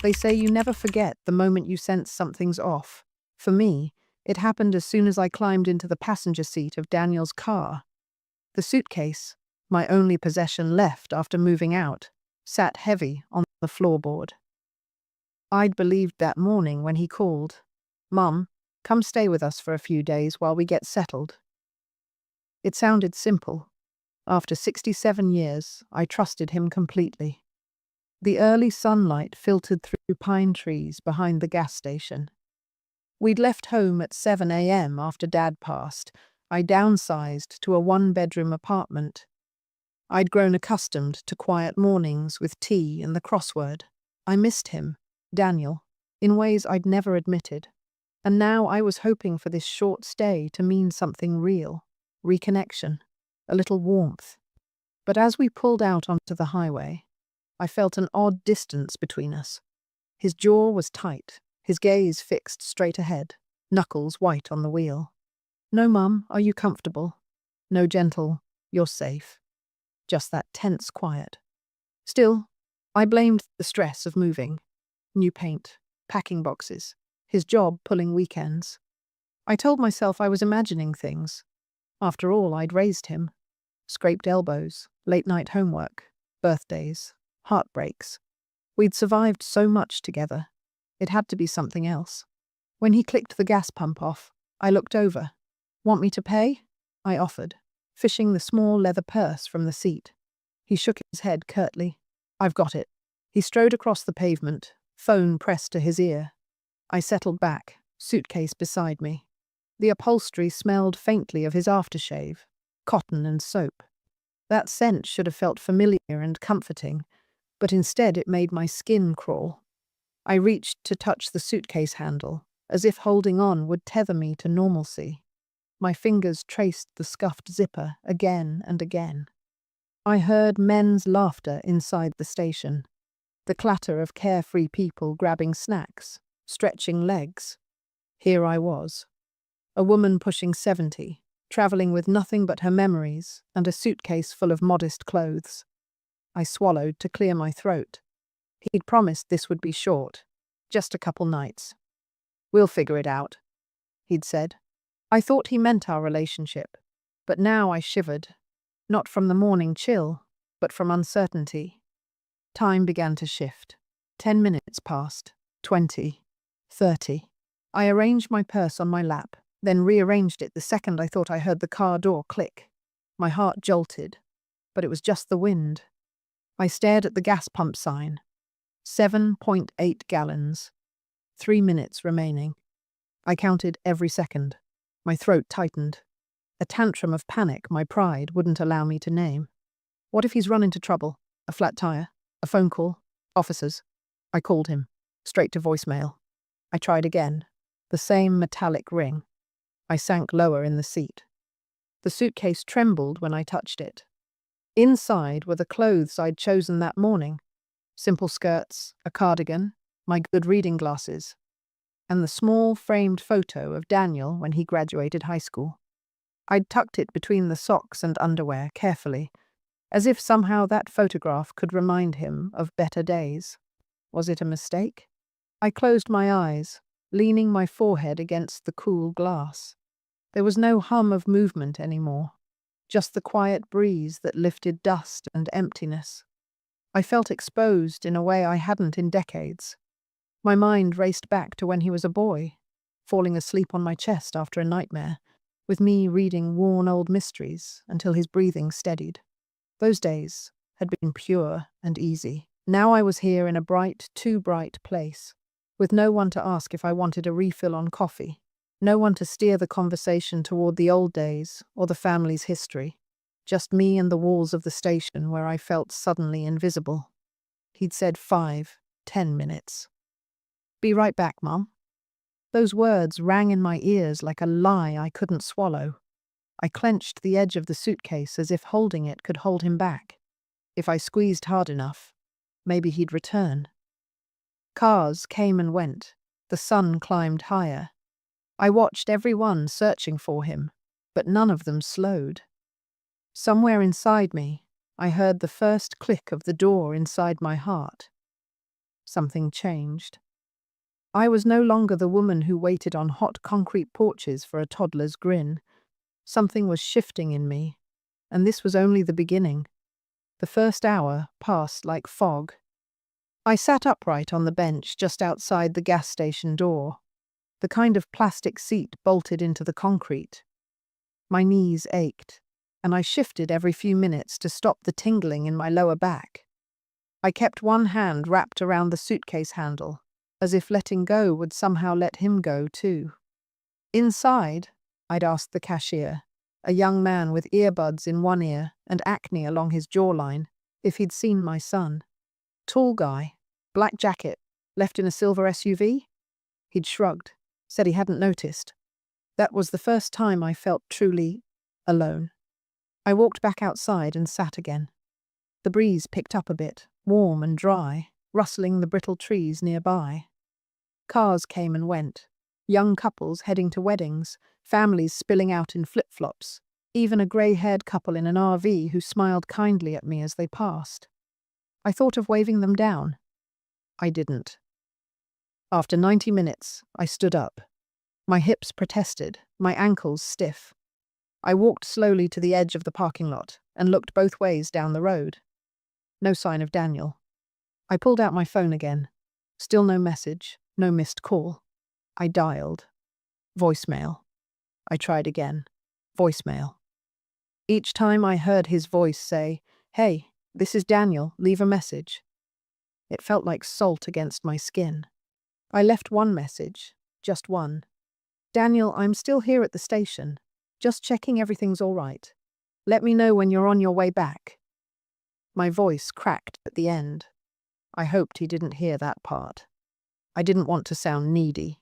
They say you never forget the moment you sense something's off. For me, it happened as soon as I climbed into the passenger seat of Daniel's car. The suitcase, my only possession left after moving out, sat heavy on the floorboard. I'd believed that morning when he called, "Mum, come stay with us for a few days while we get settled." It sounded simple. After 67 years, I trusted him completely. The early sunlight filtered through pine trees behind the gas station. We'd left home at 7 a.m. after Dad passed. I downsized to a one-bedroom apartment. I'd grown accustomed to quiet mornings with tea and the crossword. I missed him, Daniel, in ways I'd never admitted. And now I was hoping for this short stay to mean something real, reconnection, a little warmth. But as we pulled out onto the highway, I felt an odd distance between us. His jaw was tight, his gaze fixed straight ahead, knuckles white on the wheel. "No, Mum, are you comfortable?" No gentle, "You're safe." Just that tense quiet. Still, I blamed the stress of moving. New paint, packing boxes, his job pulling weekends. I told myself I was imagining things. After all, I'd raised him. Scraped elbows, late-night homework, birthdays, heartbreaks. We'd survived so much together. It had to be something else. When he clicked the gas pump off, I looked over. "Want me to pay?" I offered, fishing the small leather purse from the seat. He shook his head curtly. "I've got it." He strode across the pavement, phone pressed to his ear. I settled back, suitcase beside me. The upholstery smelled faintly of his aftershave, cotton and soap. That scent should have felt familiar and comforting, but instead it made my skin crawl. I reached to touch the suitcase handle, as if holding on would tether me to normalcy. My fingers traced the scuffed zipper again and again. I heard men's laughter inside the station, the clatter of carefree people grabbing snacks, stretching legs. Here I was, a woman pushing 70, traveling with nothing but her memories and a suitcase full of modest clothes. I swallowed to clear my throat. He'd promised this would be short, just a couple nights. "We'll figure it out," he'd said. I thought he meant our relationship, but now I shivered, not from the morning chill, but from uncertainty. Time began to shift. 10 minutes passed, 20, 30. I arranged my purse on my lap, then rearranged it the second I thought I heard the car door click. My heart jolted, but it was just the wind. I stared at the gas pump sign. 7.8 gallons. 3 minutes remaining. I counted every second. My throat tightened. A tantrum of panic my pride wouldn't allow me to name. What if he's run into trouble? A flat tire? A phone call? Officers? I called him. Straight to voicemail. I tried again. The same metallic ring. I sank lower in the seat. The suitcase trembled when I touched it. Inside were the clothes I'd chosen that morning. Simple skirts, a cardigan, my good reading glasses, and the small framed photo of Daniel when he graduated high school. I'd tucked it between the socks and underwear carefully, as if somehow that photograph could remind him of better days. Was it a mistake? I closed my eyes, leaning my forehead against the cool glass. There was no hum of movement anymore, just the quiet breeze that lifted dust and emptiness. I felt exposed in a way I hadn't in decades. My mind raced back to when he was a boy, falling asleep on my chest after a nightmare, with me reading worn old mysteries until his breathing steadied. Those days had been pure and easy. Now I was here in a bright, too bright place, with no one to ask if I wanted a refill on coffee, no one to steer the conversation toward the old days or the family's history, just me and the walls of the station where I felt suddenly invisible. He'd said 5, 10 minutes. "Be right back, Mum." Those words rang in my ears like a lie I couldn't swallow. I clenched the edge of the suitcase as if holding it could hold him back. If I squeezed hard enough, maybe he'd return. Cars came and went. The sun climbed higher. I watched every one searching for him, but none of them slowed. Somewhere inside me, I heard the first click of the door inside my heart. something changed. I was no longer the woman who waited on hot concrete porches for a toddler's grin. Something was shifting in me, and this was only the beginning. The first hour passed like fog. I sat upright on the bench just outside the gas station door, the kind of plastic seat bolted into the concrete. My knees ached, and I shifted every few minutes to stop the tingling in my lower back. I kept one hand wrapped around the suitcase handle, as if letting go would somehow let him go too. Inside, I'd asked the cashier, a young man with earbuds in one ear and acne along his jawline, if he'd seen my son. Tall guy, black jacket, left in a silver SUV? He'd shrugged, said he hadn't noticed. That was the first time I felt truly alone. I walked back outside and sat again. The breeze picked up a bit, warm and dry, rustling the brittle trees nearby. Cars came and went, young couples heading to weddings, families spilling out in flip-flops, even a grey-haired couple in an RV who smiled kindly at me as they passed. I thought of waving them down. I didn't. After 90 minutes, I stood up. My hips protested, my ankles stiff. I walked slowly to the edge of the parking lot and looked both ways down the road. No sign of Daniel. I pulled out my phone again. Still no message, no missed call. I dialed. Voicemail. I tried again. Voicemail. Each time I heard his voice say, "Hey, this is Daniel, leave a message." It felt like salt against my skin. I left one message, just one. "Daniel, I'm still here at the station. Just checking everything's all right. Let me know when you're on your way back." My voice cracked at the end. I hoped he didn't hear that part. I didn't want to sound needy.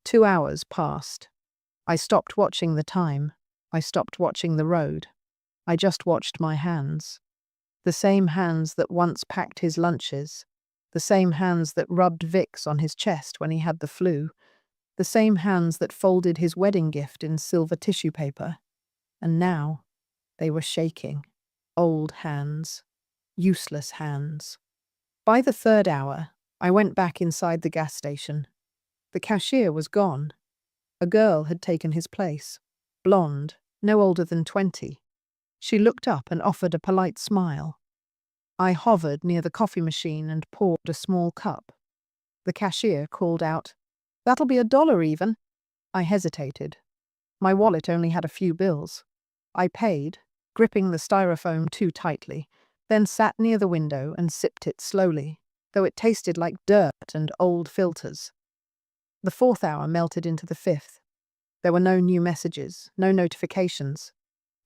2 hours passed. I stopped watching the time. I stopped watching the road. I just watched my hands. The same hands that once packed his lunches. The same hands that rubbed Vicks on his chest when he had the flu. The same hands that folded his wedding gift in silver tissue paper. And now, they were shaking. Old hands. Useless hands. By the third hour, I went back inside the gas station. The cashier was gone. A girl had taken his place. Blonde, no older than 20. She looked up and offered a polite smile. I hovered near the coffee machine and poured a small cup. The cashier called out, "That'll be $1 even." I hesitated. My wallet only had a few bills. I paid, gripping the styrofoam too tightly, then sat near the window and sipped it slowly, though it tasted like dirt and old filters. The fourth hour melted into the fifth. There were no new messages, no notifications.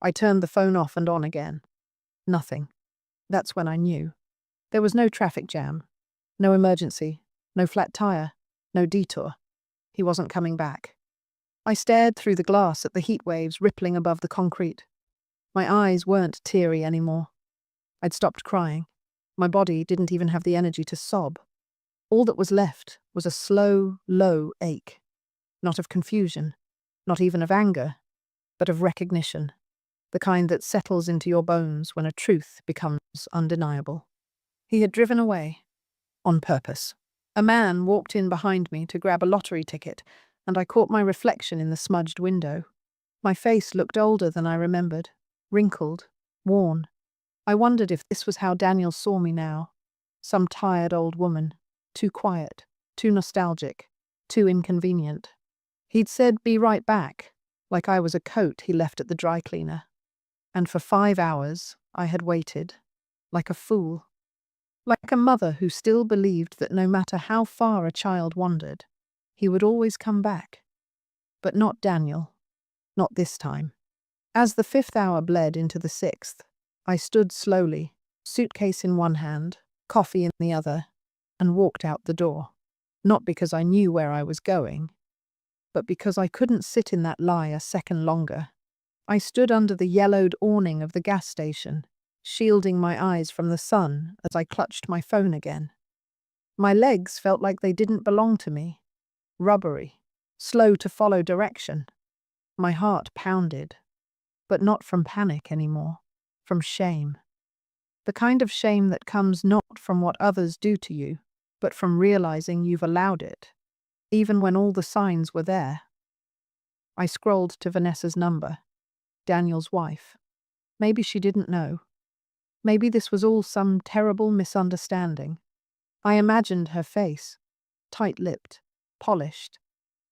I turned the phone off and on again. Nothing. That's when I knew. There was no traffic jam, no emergency, no flat tire, no detour. He wasn't coming back. I stared through the glass at the heat waves rippling above the concrete. My eyes weren't teary anymore. I'd stopped crying. My body didn't even have the energy to sob. All that was left was a slow, low ache. Not of confusion, not even of anger, but of recognition. The kind that settles into your bones when a truth becomes undeniable. He had driven away. On purpose. A man walked in behind me to grab a lottery ticket, and I caught my reflection in the smudged window. My face looked older than I remembered, wrinkled, worn. I wondered if this was how Daniel saw me now. Some tired old woman, too quiet, too nostalgic, too inconvenient. He'd said, "Be right back," like I was a coat he left at the dry cleaner. And for 5 hours, I had waited, like a fool. Like a mother who still believed that no matter how far a child wandered, he would always come back. But not Daniel. Not this time. As the 5th hour bled into the 6th, I stood slowly, suitcase in one hand, coffee in the other, and walked out the door. Not because I knew where I was going, but because I couldn't sit in that lie a second longer. I stood under the yellowed awning of the gas station, shielding my eyes from the sun as I clutched my phone again. My legs felt like they didn't belong to me. Rubbery, slow to follow direction. My heart pounded, but not from panic anymore, from shame. The kind of shame that comes not from what others do to you, but from realizing you've allowed it, even when all the signs were there. I scrolled to Vanessa's number, Daniel's wife. Maybe she didn't know. Maybe this was all some terrible misunderstanding. I imagined her face, tight-lipped, polished,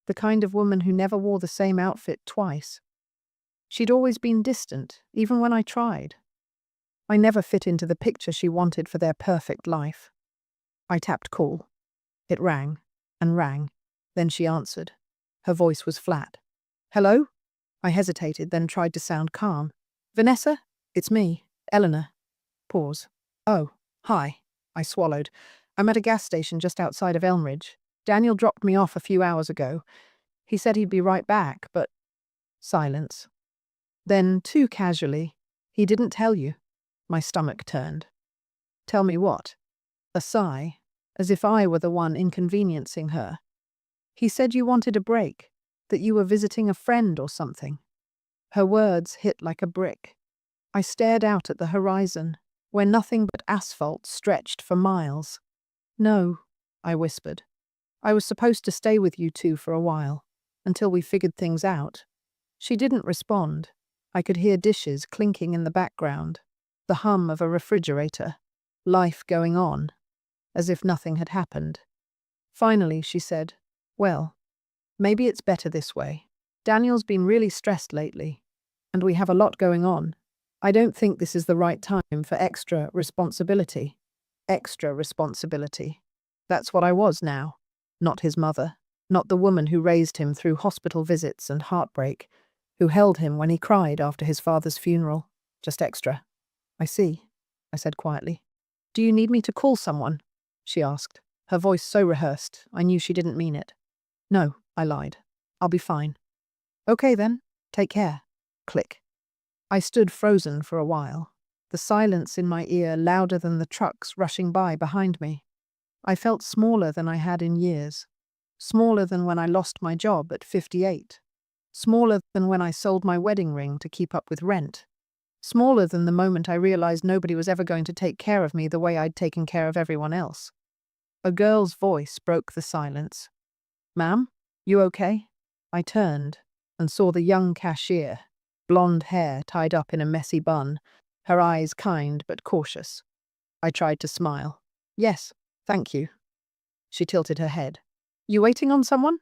the kind of woman who never wore the same outfit twice. She'd always been distant, even when I tried. I never fit into the picture she wanted for their perfect life. I tapped call. It rang and rang. Then she answered. Her voice was flat. Hello? I hesitated, then tried to sound calm. Vanessa? It's me, Eleanor. Pause. Oh, hi. I swallowed. I'm at a gas station just outside of Elmridge. Daniel dropped me off a few hours ago. He said he'd be right back, but… Silence. Then, too casually, he didn't tell you. My stomach turned. Tell me what? A sigh, as if I were the one inconveniencing her. He said you wanted a break, that you were visiting a friend or something. Her words hit like a brick. I stared out at the horizon, where nothing but asphalt stretched for miles. No, I whispered. I was supposed to stay with you two for a while, until we figured things out. She didn't respond. I could hear dishes clinking in the background, the hum of a refrigerator, life going on, as if nothing had happened. Finally, she said, well, maybe it's better this way. Daniel's been really stressed lately, and we have a lot going on. I don't think this is the right time for extra responsibility. Extra responsibility. That's what I was now. Not his mother, not the woman who raised him through hospital visits and heartbreak, who held him when he cried after his father's funeral. Just extra. I see, I said quietly. Do you need me to call someone? She asked, her voice so rehearsed I knew she didn't mean it. No, I lied. I'll be fine. Okay then, take care. Click. I stood frozen for a while, the silence in my ear louder than the trucks rushing by behind me. I felt smaller than I had in years. Smaller than when I lost my job at 58. Smaller than when I sold my wedding ring to keep up with rent. Smaller than the moment I realized nobody was ever going to take care of me the way I'd taken care of everyone else. A girl's voice broke the silence. Ma'am, you okay? I turned and saw the young cashier, blonde hair tied up in a messy bun, her eyes kind but cautious. I tried to smile. Yes, thank you. She tilted her head. You waiting on someone?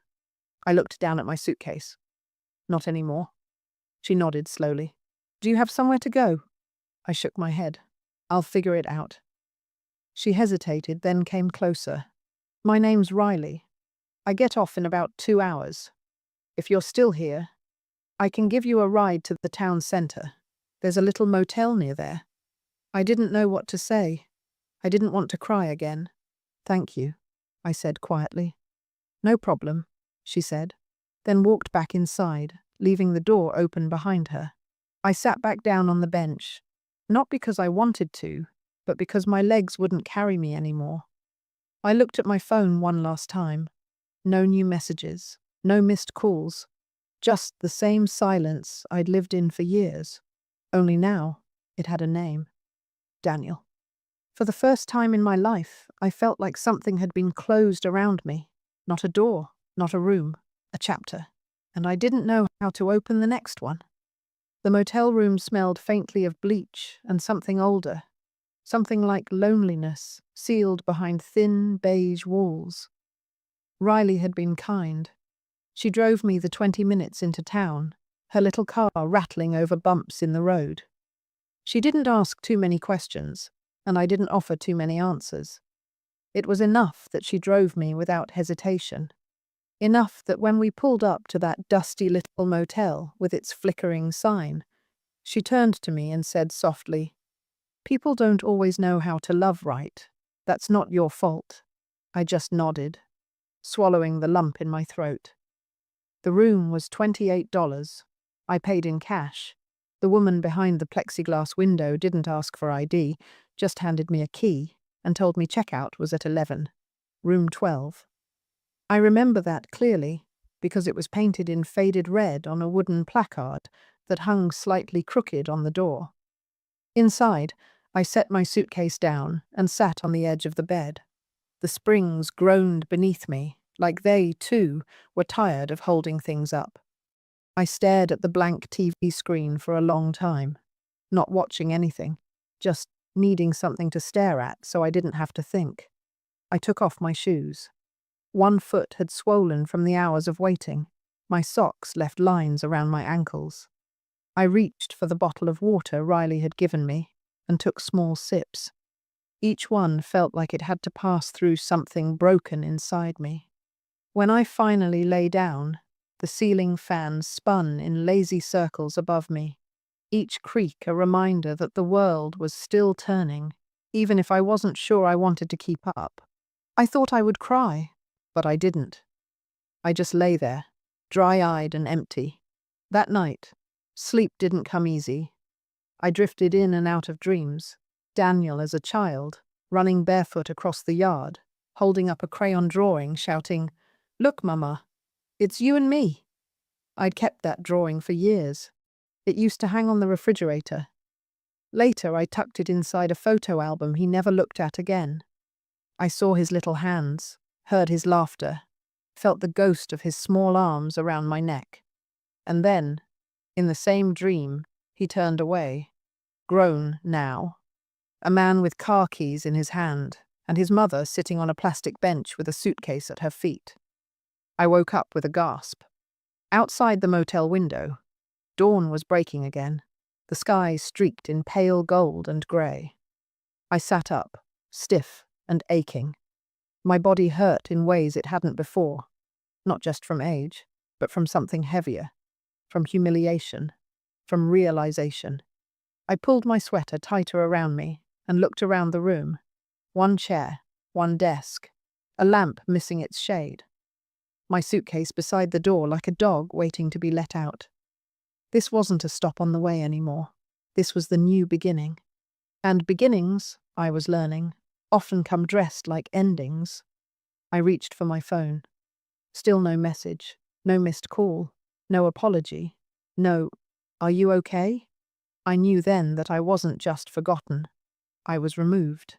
I looked down at my suitcase. Not anymore. She nodded slowly. Do you have somewhere to go? I shook my head. I'll figure it out. She hesitated, then came closer. My name's Riley. I get off in about 2 hours. If you're still here, I can give you a ride to the town centre. There's a little motel near there. I didn't know what to say. I didn't want to cry again. Thank you, I said quietly. No problem, she said, then walked back inside, leaving the door open behind her. I sat back down on the bench, not because I wanted to, but because my legs wouldn't carry me anymore. I looked at my phone one last time. No new messages, no missed calls, just the same silence I'd lived in for years. Only now, it had a name. Daniel. For the first time in my life, I felt like something had been closed around me. Not a door, not a room, a chapter. And I didn't know how to open the next one. The motel room smelled faintly of bleach and something older. Something like loneliness, sealed behind thin, beige walls. Riley had been kind. She drove me the 20 minutes into town, her little car rattling over bumps in the road. She didn't ask too many questions, and I didn't offer too many answers. It was enough that she drove me without hesitation. Enough that when we pulled up to that dusty little motel with its flickering sign, she turned to me and said softly, "People don't always know how to love right. That's not your fault." I just nodded, swallowing the lump in my throat. The room was $28. I paid in cash. The woman behind the plexiglass window didn't ask for ID, just handed me a key and told me checkout was at 11, room 12. I remember that clearly because it was painted in faded red on a wooden placard that hung slightly crooked on the door. Inside, I set my suitcase down and sat on the edge of the bed. The springs groaned beneath me, like they, too, were tired of holding things up. I stared at the blank TV screen for a long time, not watching anything, just needing something to stare at so I didn't have to think. I took off my shoes. One foot had swollen from the hours of waiting. My socks left lines around my ankles. I reached for the bottle of water Riley had given me and took small sips. Each one felt like it had to pass through something broken inside me. When I finally lay down, the ceiling fan spun in lazy circles above me, each creak a reminder that the world was still turning, even if I wasn't sure I wanted to keep up. I thought I would cry, but I didn't. I just lay there, dry-eyed and empty. That night, sleep didn't come easy. I drifted in and out of dreams. Daniel as a child, running barefoot across the yard, holding up a crayon drawing, shouting, "Look, Mama, it's you and me." I'd kept that drawing for years. It used to hang on the refrigerator. Later, I tucked it inside a photo album he never looked at again. I saw his little hands, heard his laughter, felt the ghost of his small arms around my neck. And then, in the same dream, he turned away, grown now. A man with car keys in his hand, and his mother sitting on a plastic bench with a suitcase at her feet. I woke up with a gasp. Outside the motel window, dawn was breaking again, the sky streaked in pale gold and grey. I sat up, stiff and aching. My body hurt in ways it hadn't before, not just from age, but from something heavier, from humiliation, from realization. I pulled my sweater tighter around me and looked around the room. One chair, one desk, a lamp missing its shade. My suitcase beside the door like a dog waiting to be let out. This wasn't a stop on the way anymore. This was the new beginning. And beginnings, I was learning, often come dressed like endings. I reached for my phone. Still no message, no missed call, no apology, no, "Are you okay?" I knew then that I wasn't just forgotten. I was removed.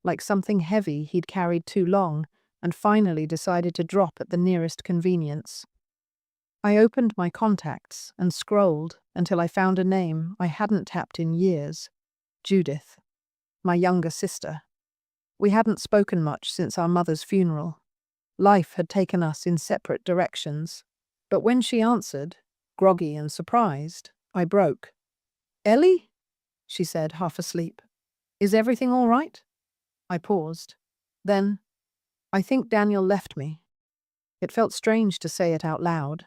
Like something heavy he'd carried too long and finally decided to drop at the nearest convenience. I opened my contacts and scrolled until I found a name I hadn't tapped in years. Judith, my younger sister. We hadn't spoken much since our mother's funeral. Life had taken us in separate directions. But when she answered, groggy and surprised, I broke. "Ellie?" she said, half asleep. "Is everything all right?" I paused. Then, "I think Daniel left me." It felt strange to say it out loud,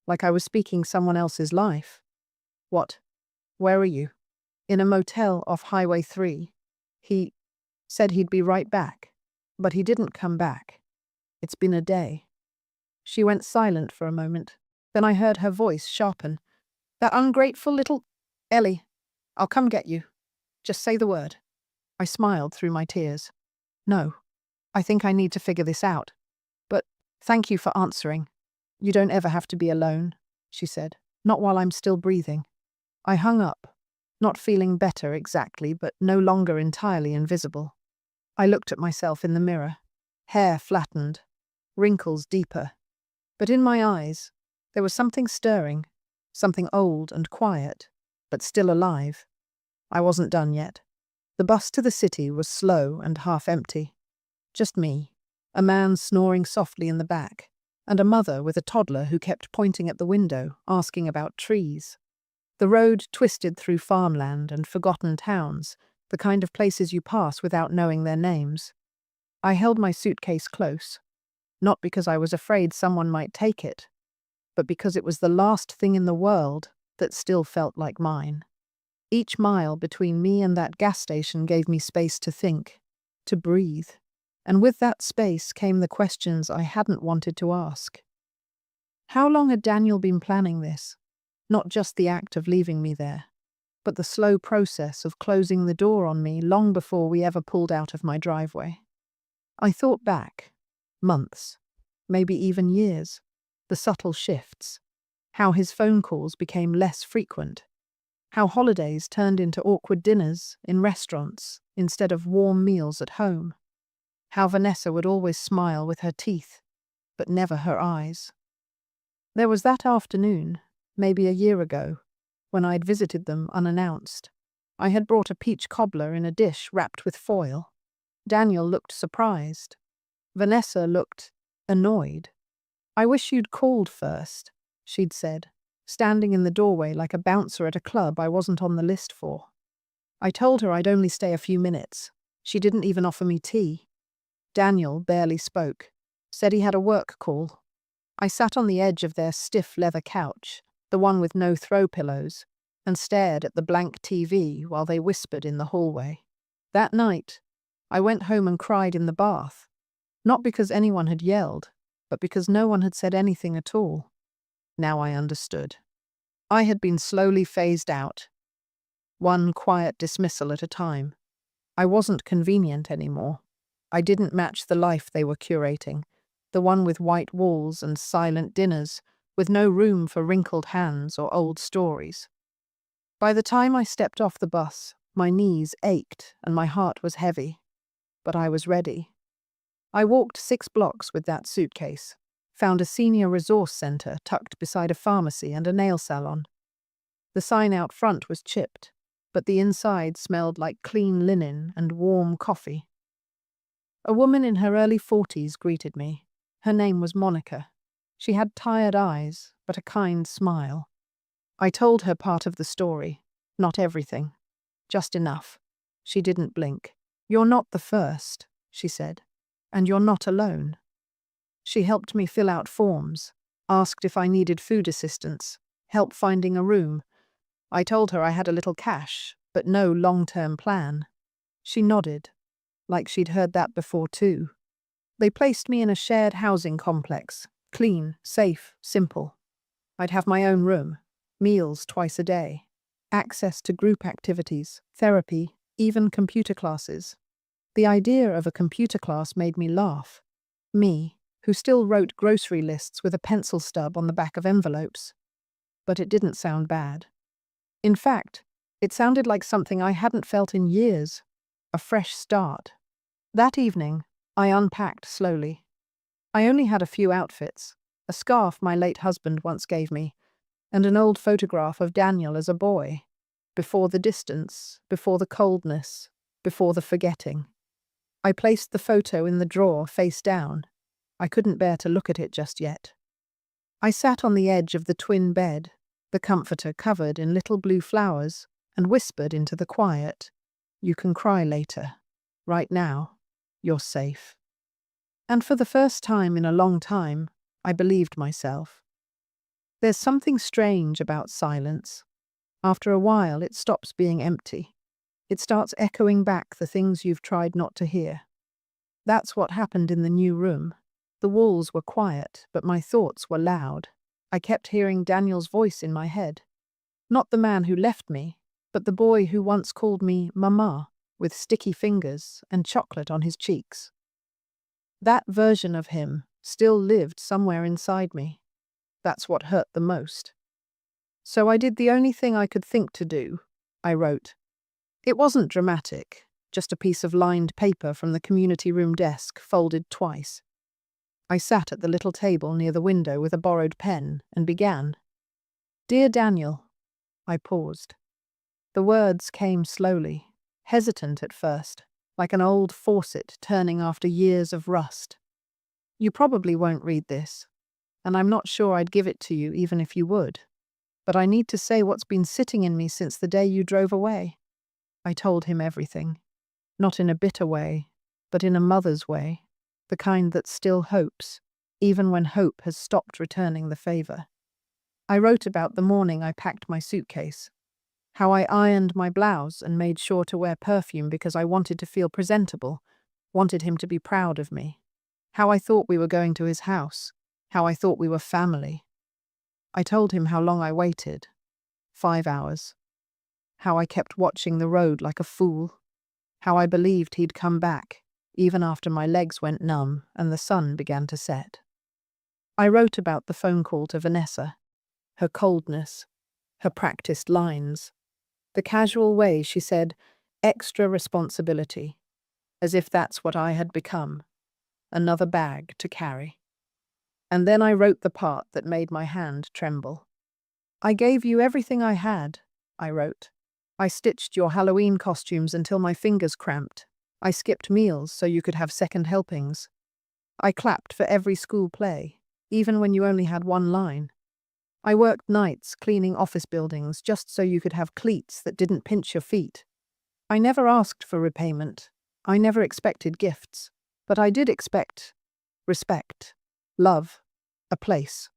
like I was speaking someone else's life. "What? Where are you?" "In a motel off Highway 3. He said he'd be right back, but he didn't come back. It's been a day." She went silent for a moment. Then I heard her voice sharpen. "That ungrateful little... Ellie, I'll come get you. Just say the word." I smiled through my tears. "No, I think I need to figure this out. But thank you for answering. You don't ever have to be alone," she said. "Not while I'm still breathing." I hung up, not feeling better exactly, but no longer entirely invisible. I looked at myself in the mirror. Hair flattened, wrinkles deeper. But in my eyes, there was something stirring, something old and quiet, but still alive. I wasn't done yet. The bus to the city was slow and half empty. Just me, a man snoring softly in the back, and a mother with a toddler who kept pointing at the window, asking about trees. The road twisted through farmland and forgotten towns, the kind of places you pass without knowing their names. I held my suitcase close, not because I was afraid someone might take it, but because it was the last thing in the world that still felt like mine. Each mile between me and that gas station gave me space to think, to breathe, and with that space came the questions I hadn't wanted to ask. How long had Daniel been planning this? Not just the act of leaving me there, but the slow process of closing the door on me long before we ever pulled out of my driveway. I thought back, months, maybe even years, the subtle shifts, how his phone calls became less frequent, how holidays turned into awkward dinners in restaurants instead of warm meals at home. How Vanessa would always smile with her teeth, but never her eyes. There was that afternoon, maybe a year ago, when I'd visited them unannounced. I had brought a peach cobbler in a dish wrapped with foil. Daniel looked surprised. Vanessa looked annoyed. "I wish you'd called first," she'd said, standing in the doorway like a bouncer at a club I wasn't on the list for. I told her I'd only stay a few minutes. She didn't even offer me tea. Daniel barely spoke, said he had a work call. I sat on the edge of their stiff leather couch, the one with no throw pillows, and stared at the blank TV while they whispered in the hallway. That night, I went home and cried in the bath, not because anyone had yelled, but because no one had said anything at all. Now I understood. I had been slowly phased out, one quiet dismissal at a time. I wasn't convenient anymore. I didn't match the life they were curating, the one with white walls and silent dinners, with no room for wrinkled hands or old stories. By the time I stepped off the bus, my knees ached and my heart was heavy. But I was ready. I walked 6 blocks with that suitcase, found a senior resource center tucked beside a pharmacy and a nail salon. The sign out front was chipped, but the inside smelled like clean linen and warm coffee. A woman in her early 40s greeted me. Her name was Monica. She had tired eyes, but a kind smile. I told her part of the story, not everything, just enough. She didn't blink. "You're not the first," she said, "and you're not alone." She helped me fill out forms, asked if I needed food assistance, help finding a room. I told her I had a little cash, but no long-term plan. She nodded, like she'd heard that before too. They placed me in a shared housing complex, clean, safe, simple. I'd have my own room, meals twice a day, access to group activities, therapy, even computer classes. The idea of a computer class made me laugh. Me, who still wrote grocery lists with a pencil stub on the back of envelopes. But it didn't sound bad. In fact, it sounded like something I hadn't felt in years, a fresh start. That evening, I unpacked slowly. I only had a few outfits, a scarf my late husband once gave me, and an old photograph of Daniel as a boy, before the distance, before the coldness, before the forgetting. I placed the photo in the drawer face down. I couldn't bear to look at it just yet. I sat on the edge of the twin bed, the comforter covered in little blue flowers, and whispered into the quiet, "You can cry later. Right now, you're safe." And for the first time in a long time, I believed myself. There's something strange about silence. After a while, it stops being empty. It starts echoing back the things you've tried not to hear. That's what happened in the new room. The walls were quiet, but my thoughts were loud. I kept hearing Daniel's voice in my head. Not the man who left me, but the boy who once called me Mama, with sticky fingers and chocolate on his cheeks. That version of him still lived somewhere inside me. That's what hurt the most. So I did the only thing I could think to do. I wrote. It wasn't dramatic, just a piece of lined paper from the community room desk, folded twice. I sat at the little table near the window with a borrowed pen and began. "Dear Daniel." I paused. The words came slowly, hesitant at first, like an old faucet turning after years of rust. "You probably won't read this, and I'm not sure I'd give it to you even if you would. But I need to say what's been sitting in me since the day you drove away." I told him everything. Not in a bitter way, but in a mother's way, the kind that still hopes, even when hope has stopped returning the favor. I wrote about the morning I packed my suitcase, how I ironed my blouse and made sure to wear perfume because I wanted to feel presentable, wanted him to be proud of me, how I thought we were going to his house, how I thought we were family. I told him how long I waited, 5 hours, how I kept watching the road like a fool, how I believed he'd come back, even after my legs went numb and the sun began to set. I wrote about the phone call to Vanessa, her coldness, her practiced lines, the casual way she said, "extra responsibility," as if that's what I had become, another bag to carry. And then I wrote the part that made my hand tremble. I gave you everything I had, I wrote. I stitched your Halloween costumes until my fingers cramped. I skipped meals so you could have second helpings. I clapped for every school play, even when you only had one line. I worked nights cleaning office buildings just so you could have cleats that didn't pinch your feet. I never asked for repayment. I never expected gifts. But I did expect respect, love, a place.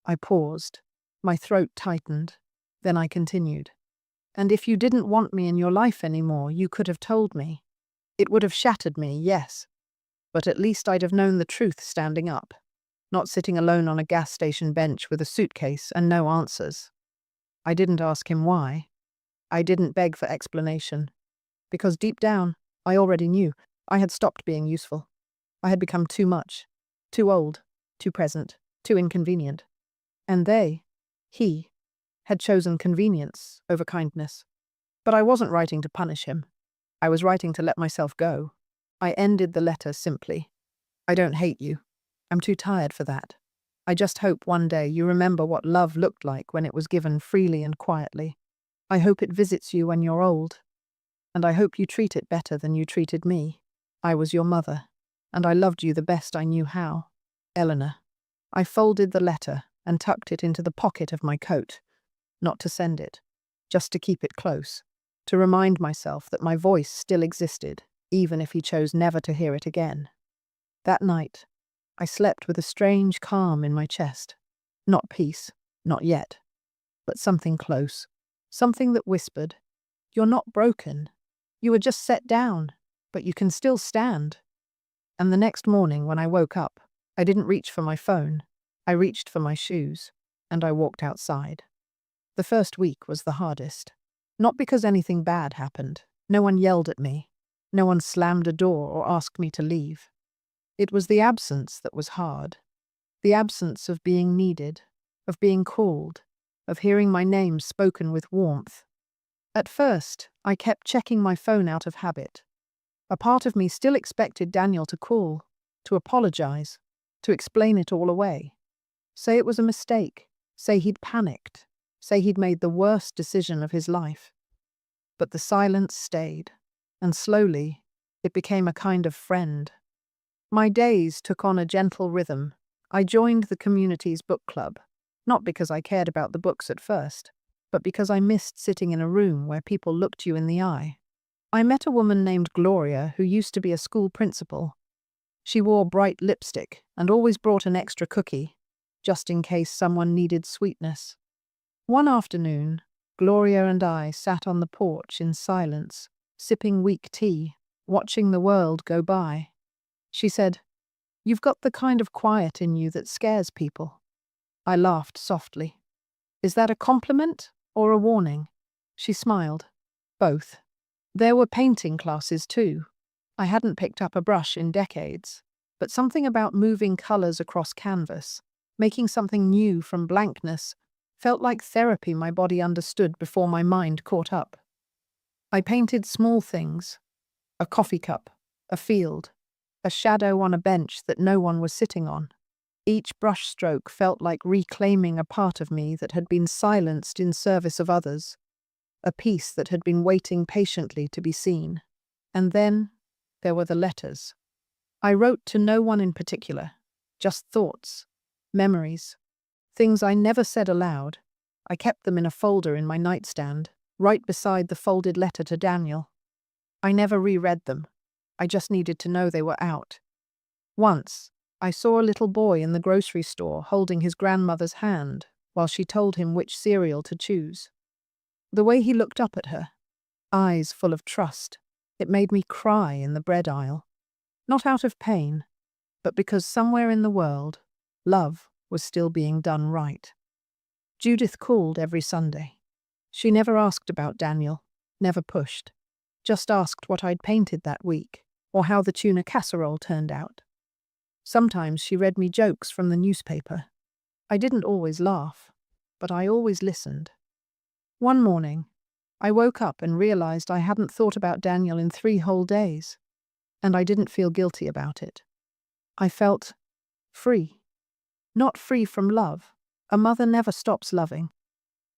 I paused. My throat tightened. Then I continued. And if you didn't want me in your life anymore, you could have told me. It would have shattered me, yes. But at least I'd have known the truth standing up, not sitting alone on a gas station bench with a suitcase and no answers. I didn't ask him why. I didn't beg for explanation. Because deep down, I already knew I had stopped being useful. I had become too much, too old, too present, too inconvenient. And he, had chosen convenience over kindness. But I wasn't writing to punish him. I was writing to let myself go. I ended the letter simply. I don't hate you. I'm too tired for that. I just hope one day you remember what love looked like when it was given freely and quietly. I hope it visits you when you're old. And I hope you treat it better than you treated me. I was your mother, and I loved you the best I knew how. Eleanor. I folded the letter and tucked it into the pocket of my coat. Not to send it, just to keep it close, to remind myself that my voice still existed, even if he chose never to hear it again. That night, I slept with a strange calm in my chest. Not peace, not yet, but something close, something that whispered, "You're not broken. You were just set down, but you can still stand." And the next morning when I woke up, I didn't reach for my phone. I reached for my shoes, and I walked outside. The first week was the hardest. Not because anything bad happened. No one yelled at me. No one slammed a door or asked me to leave. It was the absence that was hard. The absence of being needed, of being called, of hearing my name spoken with warmth. At first, I kept checking my phone out of habit. A part of me still expected Daniel to call, to apologize, to explain it all away. Say it was a mistake. Say he'd panicked. Say he'd made the worst decision of his life. But the silence stayed, and slowly, it became a kind of friend. My days took on a gentle rhythm. I joined the community's book club, not because I cared about the books at first, but because I missed sitting in a room where people looked you in the eye. I met a woman named Gloria who used to be a school principal. She wore bright lipstick and always brought an extra cookie, just in case someone needed sweetness. One afternoon, Gloria and I sat on the porch in silence, sipping weak tea, watching the world go by. She said, "You've got the kind of quiet in you that scares people." I laughed softly. "Is that a compliment or a warning?" She smiled. "Both." There were painting classes too. I hadn't picked up a brush in decades, but something about moving colors across canvas, making something new from blankness, felt like therapy my body understood before my mind caught up. I painted small things: a coffee cup, a field, a shadow on a bench that no one was sitting on. Each brushstroke felt like reclaiming a part of me that had been silenced in service of others, a piece that had been waiting patiently to be seen. And then there were the letters. I wrote to no one in particular, just thoughts, memories, things I never said aloud. I kept them in a folder in my nightstand, right beside the folded letter to Daniel. I never reread them. I just needed to know they were out. Once, I saw a little boy in the grocery store holding his grandmother's hand while she told him which cereal to choose. The way he looked up at her, eyes full of trust, it made me cry in the bread aisle. Not out of pain, but because somewhere in the world, love was still being done right. Judith called every Sunday. She never asked about Daniel, never pushed, just asked what I'd painted that week, or how the tuna casserole turned out. Sometimes she read me jokes from the newspaper. I didn't always laugh, but I always listened. One morning, I woke up and realized I hadn't thought about Daniel in 3 whole days. and I didn't feel guilty about it. I felt free. Not free from love. A mother never stops loving,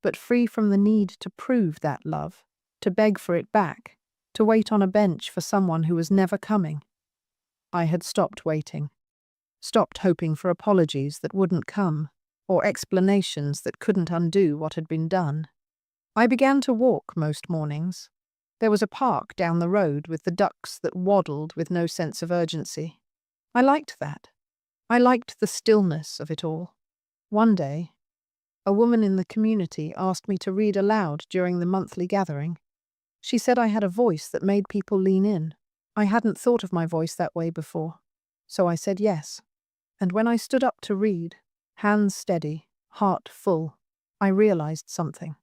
but free from the need to prove that love, to beg for it back, to wait on a bench for someone who was never coming. I had stopped waiting, stopped hoping for apologies that wouldn't come, or explanations that couldn't undo what had been done. I began to walk most mornings. There was a park down the road with the ducks that waddled with no sense of urgency. I liked that. I liked the stillness of it all. One day, a woman in the community asked me to read aloud during the monthly gathering. She said I had a voice that made people lean in. I hadn't thought of my voice that way before, so I said yes. And when I stood up to read, hands steady, heart full, I realized something.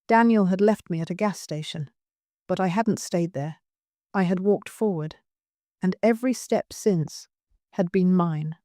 Daniel had left me at a gas station, but I hadn't stayed there. I had walked forward, and every step since had been mine.